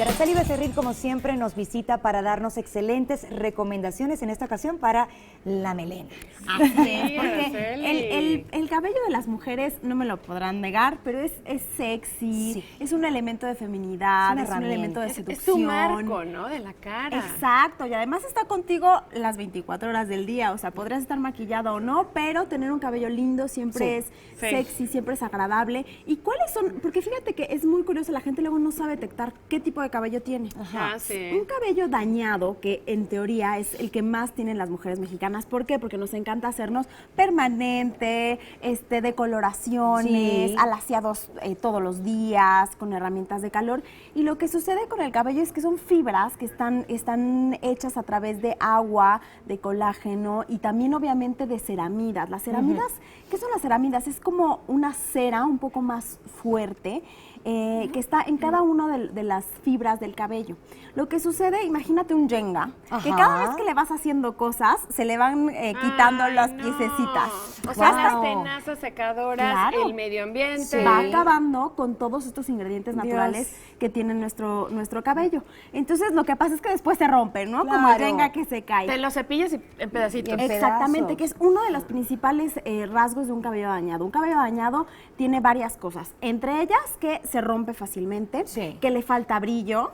Araceli Becerril, como siempre, nos visita para darnos excelentes recomendaciones, en esta ocasión para la melena. Así es, porque el cabello de las mujeres, no me lo podrán negar, pero es sexy, sí. Es un elemento de feminidad, es un elemento de seducción. Es tu marco, ¿no? De la cara. Exacto, y además está contigo las 24 horas del día, o sea, podrías estar maquillada o no, pero tener un cabello lindo siempre es sexy, siempre es agradable. ¿Y cuáles son? Porque fíjate que es muy curioso, la gente luego no sabe detectar qué tipo de cabello tiene. Ajá, sí. Un cabello dañado, que en teoría es el que más tienen las mujeres mexicanas. ¿Por qué? Porque nos encanta hacernos permanente, decoloraciones, alaciados todos los días, con herramientas de calor. Y lo que sucede con el cabello es que son fibras que están hechas a través de agua, de colágeno y también obviamente de ceramidas. Las ceramidas, ¿qué son las ceramidas? Es como una cera un poco más fuerte, que está en cada una de las fibras del cabello. Lo que sucede, imagínate un Jenga, que cada vez que le vas haciendo cosas, se le van quitando las piececitas. O sea, las tenazas secadoras, el medio ambiente. Va acabando con todos estos ingredientes naturales que tiene nuestro cabello. Entonces, lo que pasa es que después se rompen, ¿no? Como el Jenga que se cae. Te lo cepillas en pedacitos. Exactamente, que es uno de los principales rasgos de un cabello dañado. Un cabello dañado tiene varias cosas, entre ellas que se rompe fácilmente, que le falta brillo,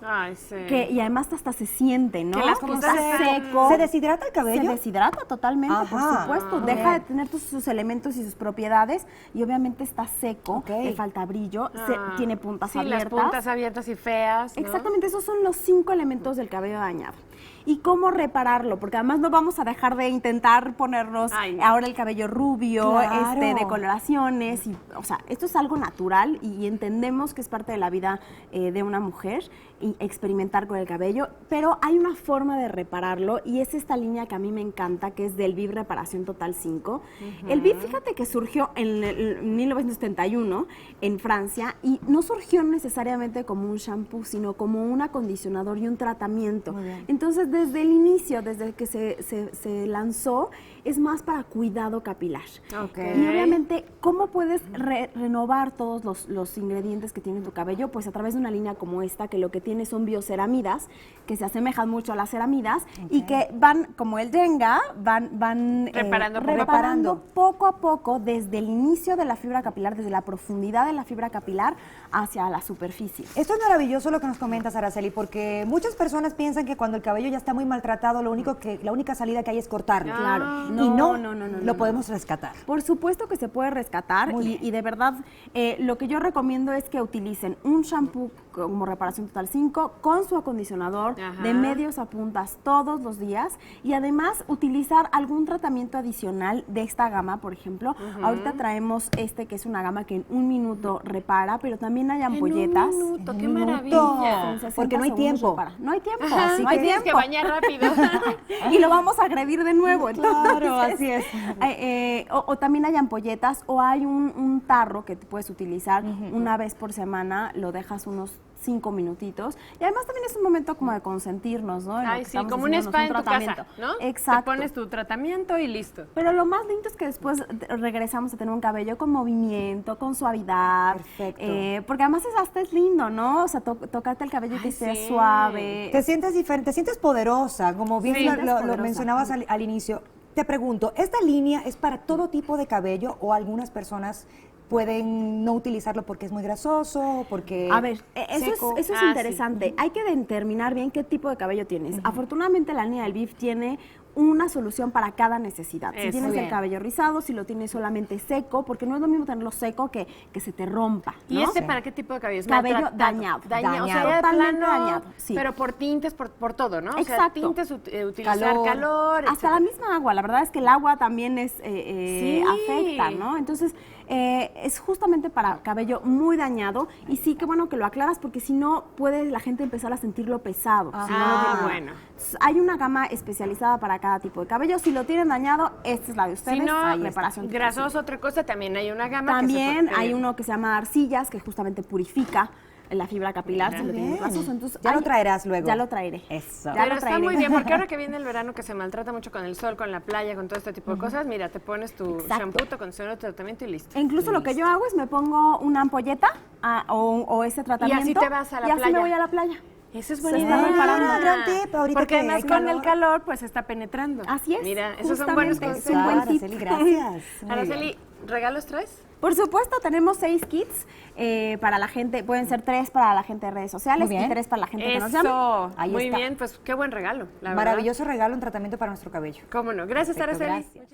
y además hasta se siente, ¿no? Que está seco. ¿Se deshidrata el cabello? Se deshidrata totalmente, por supuesto. Deja de tener sus elementos y sus propiedades y obviamente está seco, le falta brillo, tiene puntas abiertas. Las puntas abiertas y feas, ¿no? Exactamente, esos son los 5 elementos del cabello dañado. ¿Y cómo repararlo? Porque además no vamos a dejar de intentar ponernos ahora el cabello rubio, de coloraciones. O sea, esto es algo natural y entendemos que es parte de la vida de una mujer y experimentar con el cabello, pero hay una forma de repararlo y es esta línea que a mí me encanta, que es del Viv Reparación Total 5. El Viv, fíjate que surgió en 1971 en Francia y no surgió necesariamente como un shampoo, sino como un acondicionador y un tratamiento. Entonces, desde el inicio, desde que se lanzó, es más para cuidado capilar. Y obviamente, ¿cómo puedes renovar todos los ingredientes que tiene tu cabello? Pues a través de una línea como esta, que lo que tiene son bioceramidas, que se asemejan mucho a las ceramidas y que van, como el Jenga, van reparando poco a poco desde el inicio de la fibra capilar, desde la profundidad de la fibra capilar hacia la superficie. Esto es maravilloso lo que nos comentas, Araceli, porque muchas personas piensan que cuando el cabello ya está muy maltratado, la única salida que hay es cortarlo. Y no, lo podemos rescatar. Por supuesto que se puede rescatar y de verdad lo que yo recomiendo es que utilicen un shampoo como Reparación Total 5 con su acondicionador de medios a puntas todos los días y además utilizar algún tratamiento adicional de esta gama, por ejemplo. Ahorita traemos que es una gama que en 1 minuto repara, pero también hay ampolletas. En 1 minuto, qué maravilla. Porque no hay tiempo. No hay tiempo. Así que tienes que bañar rápido. Y lo vamos a agredir de nuevo. Claro, así es. O también hay ampolletas o hay un tarro que te puedes utilizar una vez por semana, lo dejas unos 5 minutitos. Y además también es un momento como de consentirnos, ¿no? Como un spa en tu casa, ¿no? Exacto. Te pones tu tratamiento y listo. Pero lo más lindo es que después regresamos a tener un cabello con movimiento, con suavidad. Perfecto. Porque además hasta es lindo, ¿no? O sea, tocarte el cabello que sea suave. Te sientes diferente, te sientes poderosa, como bien lo mencionabas al inicio. Te pregunto, ¿esta línea es para todo tipo de cabello o algunas personas pueden no utilizarlo porque es muy grasoso, porque a ver, eso es interesante. Hay que determinar bien qué tipo de cabello tienes. Afortunadamente la línea del Viv tiene una solución para cada necesidad. Si tienes el cabello rizado, si lo tienes solamente seco, porque no es lo mismo tenerlo seco que se te rompa, ¿no? ¿Y para qué tipo de cabello es? Cabello dañado. O sea, totalmente dañado. Sí. Pero por tintes, por todo, ¿no? Exacto. O sea, tintes, utilizar calor. Hasta la misma agua. La verdad es que el agua también afecta, ¿no? Entonces, es justamente para cabello muy dañado y sí que bueno que lo aclaras porque si no puede la gente empezar a sentirlo pesado. Bueno. Hay una gama especializada para cada tipo de cabello. Si lo tienen dañado, esta es la de ustedes. Si no, Reparación grasoso, otra cosa, también hay una gama. También hay uno que se llama arcillas, que justamente purifica la fibra capilar, si lo tienen grasoso. Entonces, ya lo traerás luego. Ya lo traeré. Eso. Pero está muy bien, porque ahora que viene el verano que se maltrata mucho con el sol, con la playa, con todo este tipo de cosas, mira, te pones tu shampoo, tu acondicionador, tu tratamiento y listo. E incluso lo que yo hago es me pongo una ampolleta o ese tratamiento. Y así te vas a la playa. Y así me voy a la playa. Eso es buena Se idea. está preparando. Gran tip, ahorita porque que además hay con calor. el calor, pues está penetrando. Así es. Mira, esos son buenos consejos. Araceli, gracias. Muy Araceli, bien. ¿regalos traes? Por supuesto, tenemos 6 kits para la gente, pueden ser 3 para la gente de redes sociales Muy bien. y 3 para la gente que nos llame. Eso, Ahí muy está. bien, pues qué buen regalo, la verdad. Maravilloso regalo, un tratamiento para nuestro cabello. Cómo no. Gracias, Perfecto, Araceli. gracias.